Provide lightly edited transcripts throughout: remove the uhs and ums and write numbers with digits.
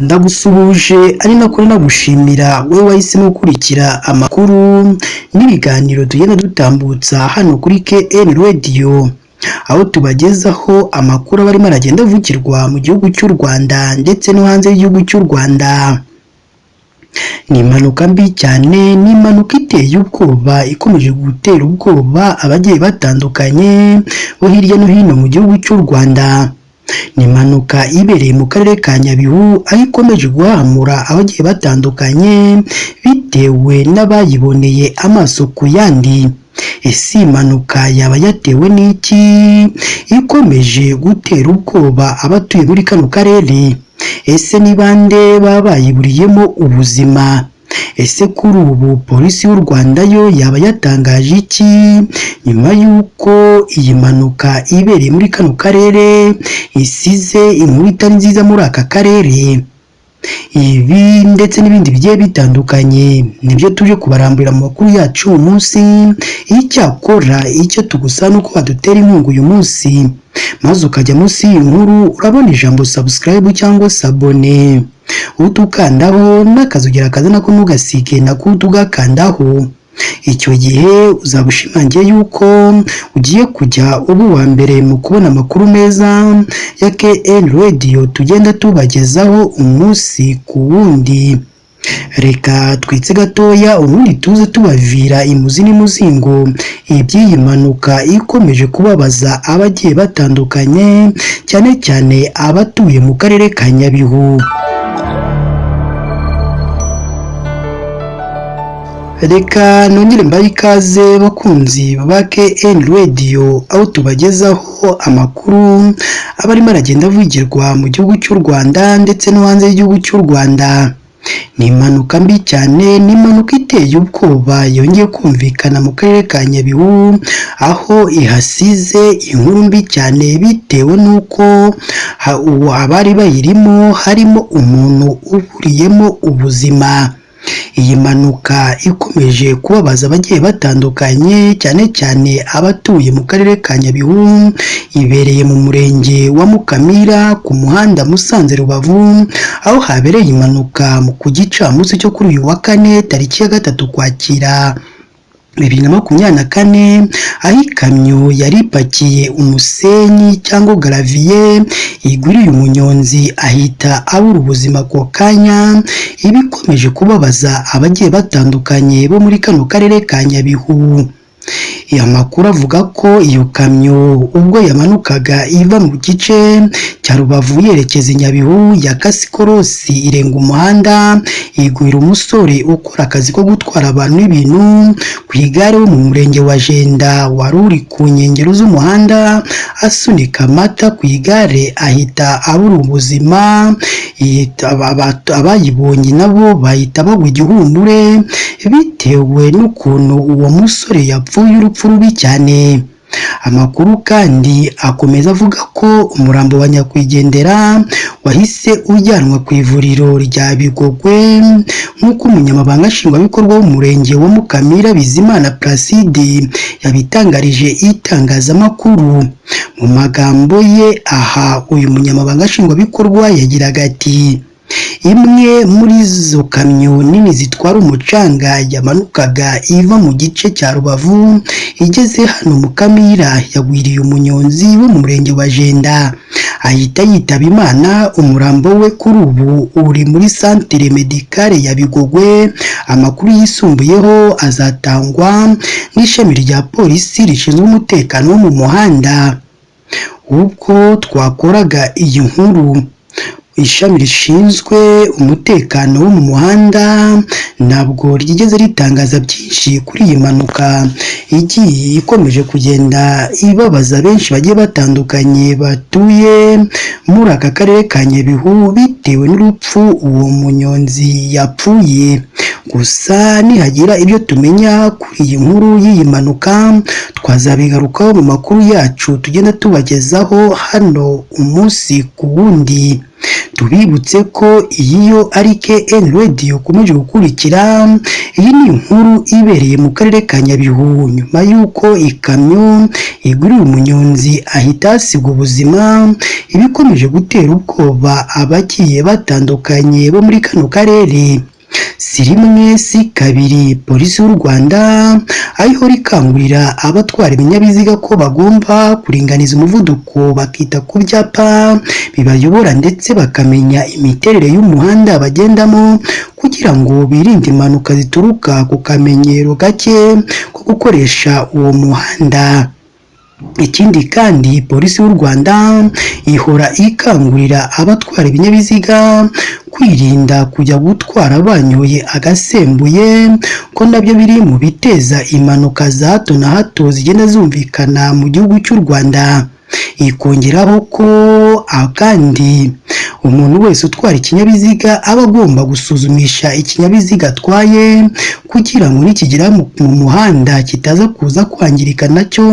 Ndagusuhuje ari nako nagushimira wowe wahisemo gukurikira amakuru n'ibiganiro tugenda dutambutsa hano kuri KN Radio, aho tubagezaho amakuru aba arimo aragenda avugirwa mu gihugu cy'u Rwanda ndetse no hanze y'igihugu cy'u Rwanda. Ni impanuka mbi cyane, ni impanuka iteye ubwoba ikomeje gutera ubwoba abagiye batandukanye bo hirya no hino mu gihugu cy'u Rwanda. Ni impanuka ibereye mu karere ka Nyabihu, aho ikomeje guhamura abagiye batandukanye bitewe n'abayiboneye amaso ku yandi. Ese impanuka yaba yatewe n'iki ikomeje gutera ubwoba abatuye muri kano karere? Ese ni bande baba bayiburiyemo ubuzima? Ese kuri ubu polisi y'u Rwanda yo yaba yatangaje iki nyuma y'uko iyi mpanuka ibereye muri kano karere isize inkuru itari nziza muri aka karere? Ibi ndetse n'ibindi bigiye bitandukanye nibyo tuje kubaramburira mu makuru yacu uyu munsi. Icyakora icyo tugusaba nuko wadutera inkunga uyu munsi, maze ukajya munsi y'inkuru urabona ijambo subscribe cyangwa se abone, utukandaho n'akazugira kaza nako ntugasige nako tugakandaho. Icyo gihe uzaba ushimangiye yuko ugiye kujya uba uwa mbere mu kubona amakuru meza ya KN Radio tugenda tubagezaho umunsi ku wundi. Reka twitse gatoya ubundi tuze tubavira imuzi n'imuzingo iby'iyi mpanuka ikomeje kubabaza abagiye batandukanye, cyane cyane abatuye mu karere ka Nyabihu. Reka nongere mbaye ikaze bakunzi ba KN Radio, aho tubagezaho amakuru aba arimo aragenda avugirwa mu gihugu cy'u Rwanda ndetse no hanze y'igihugu cy'u Rwanda. Ni impanuka mbi cyane, ni impanuka iteye ubwoba yongeye kumvikana mu karere ka Nyabihu, aho ihasize inkuru mbi cyane bitewe n'uko abari bayirimo harimo umuntu uburiyemo ubuzima. Iyi mpanuka ikomeje kubabaza abagiye batandukanye, cyane cyane abatuye mu karere ka Nyabihu. Ibereye mu murenge wa Mukamira ku muhanda Musanze-Rubavu, aho habereye impanuka ku gicamunsi cyo kuri uyu wa kane tariki ya 3 Ukwakira 2024, aho ikamyo yari ipakiye umusenyi cyangwa garaviye igwiriye umunyonzi ahita abura ubuzima ako kanya. Ibikomeje kubabaza abagiye batandukanye bo muri kano karere ka Nyabihu. Amakuru avuga ko iyo kamyo ubwo yamanukaga iva mu gice cya Rubavu yerekeza i Nyabihu yakase ikorosi irenga umuhanda, igwira umusore ukora akazi ko gutwara abantu n'ibintu ku igare wo mu murenge wa Jenda wari uri ku nkengero z'umuhanda asunika amata ku igare, ahita abura ubuzima. Abayibonye nabo bahita bagwa igihumure bitewe n'ukuntu uwo musore yapfuye urupfu rubi cyane. Amakuru kandi akomeza avuga ko umurambo wa nyakwigendera wahise ujyanwa ku ivuriro rya Bigogwe, nk'uko umunyamabanga nshingwabikorwa w'umurenge wa Mukamira Bizimana Placide yabitangarije itangazamakuru. Mu magambo ye aha, uyu munyamabanga nshingwabikorwa yagiraga ati: imwe muri izo kamyo nini zitwara umucanga yamanukaga iva mu gice cya Rubavu igeze hano Mukamira yagwiriye umunyonzi wo mu murenge wa Jenda ahita yitaba Imana. Umurambo we kuri ubu uri muri centre medicale ya Bigogwe. Amakuru yisumbuyeho azatangwa n'ishami rya polisi rishinzwe umutekano wo mu muhanda. Ubwo twakoraga iyi nkuru, ishami rishinzwe umutekano wo mu muhanda ntabwo ryigeze ritangaza byinshi kuri iyi mpanuka igiye ikomeje kugenda ibabaza benshi bagiye batandukanye batuye muri aka karere ka Nyabihu bitewe n'urupfu uwo munyonzi yapfuye. Gusa nihagira ibyo tumenya kuri iyi nkuru y'iyi mpanuka twazabigarukaho mu makuru yacu tugenda tubagezaho hano umunsi ku wundi. Tubibutse ko iyi yo ari KN Radio ukomeje gukurikira, iyi ni inkuru ibereye mu karere ka Nyabihu nyuma y'uko ikamyo iguriwe umunyonzi ahita asiga ubuzima, ibikomeje gutera ubwoba abagiye batandukanye bo muri kano karere. Si rimwe si kabiri polisi y'u Rwanda aho ihora ikangurira abatwara ibinyabiziga ko bagomba kuringaniza umuvuduko, bakita ku byapa bibayobora ndetse bakamenya imiterere y'umuhanda bagendamo kugira ngo birinde impanuka zituruka ku kamenyero gake ko gukoresha uwo muhanda. Ikindi kandi polisi y'u Rwanda ihora ikangurira abatwara ibinyabiziga kwirinda kujya gutwara banyoye agasembuye, ko nabyo biri mu biteza impanuka za hato na hato zigenda zumvikana mu gihugu cy'u Rwanda. Ikongeraho ko kandi umuntu wese utwara ikinyabiziga aba agomba gusuzumisha ikinyabiziga atwaye kugira ngo nikigera mu muhanda kitaza kuza kwangirika nacyo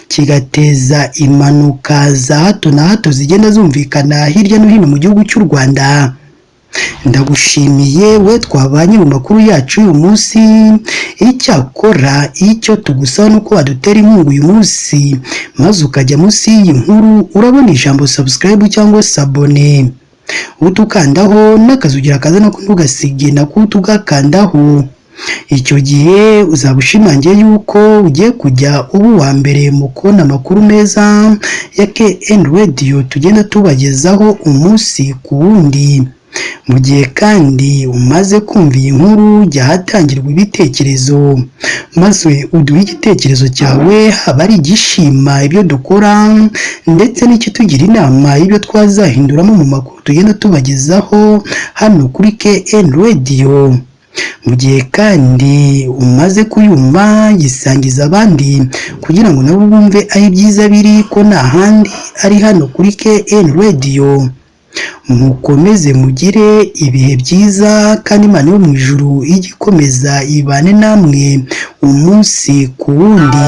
kigateza impanuka za hato na hato zigenda zumvikana hirya no hino mu gihugu cy'u Rwanda. Ndagushimiye we twabanye mu makuru yacu uyu munsi. Icyakora icyo tugusaba nuko wadutera inkunga uyu munsi maze ukajya munsi y'iyi nkuru urabona ijambo subscribe cyangwa se abone, utukandaho n'akazugira kaza no ntugasige nako utugakandaho. Icyo gihe uzaba ushimangiye yuko ugiye kujya uba uwa mbere mu kubona amakuru meza ya KN Radio tugenda tubagezaho umunsi ku wundi. Mu gihe kandi umaze kumva iyi nkuru jya hatangirwa ibitekerezo maze uduhe igitekerezo cyawe, haba ari igishima ibyo dukora ndetse n'ikitugira inama y'ibyo twazahinduramo mu makuru tugenda tubagezaho hano kuri KN Radio. Mu gihe kandi umaze kuyumva yisangiza abandi kugira ngo nabo bumve aho ibyiza biri, ko nta handi ari hano kuri KN Radio. Mukomeze mugire ibihe byiza kandi Imana yo mu ijuru ijye ikomeza ibane namwe umunsi ku wundi.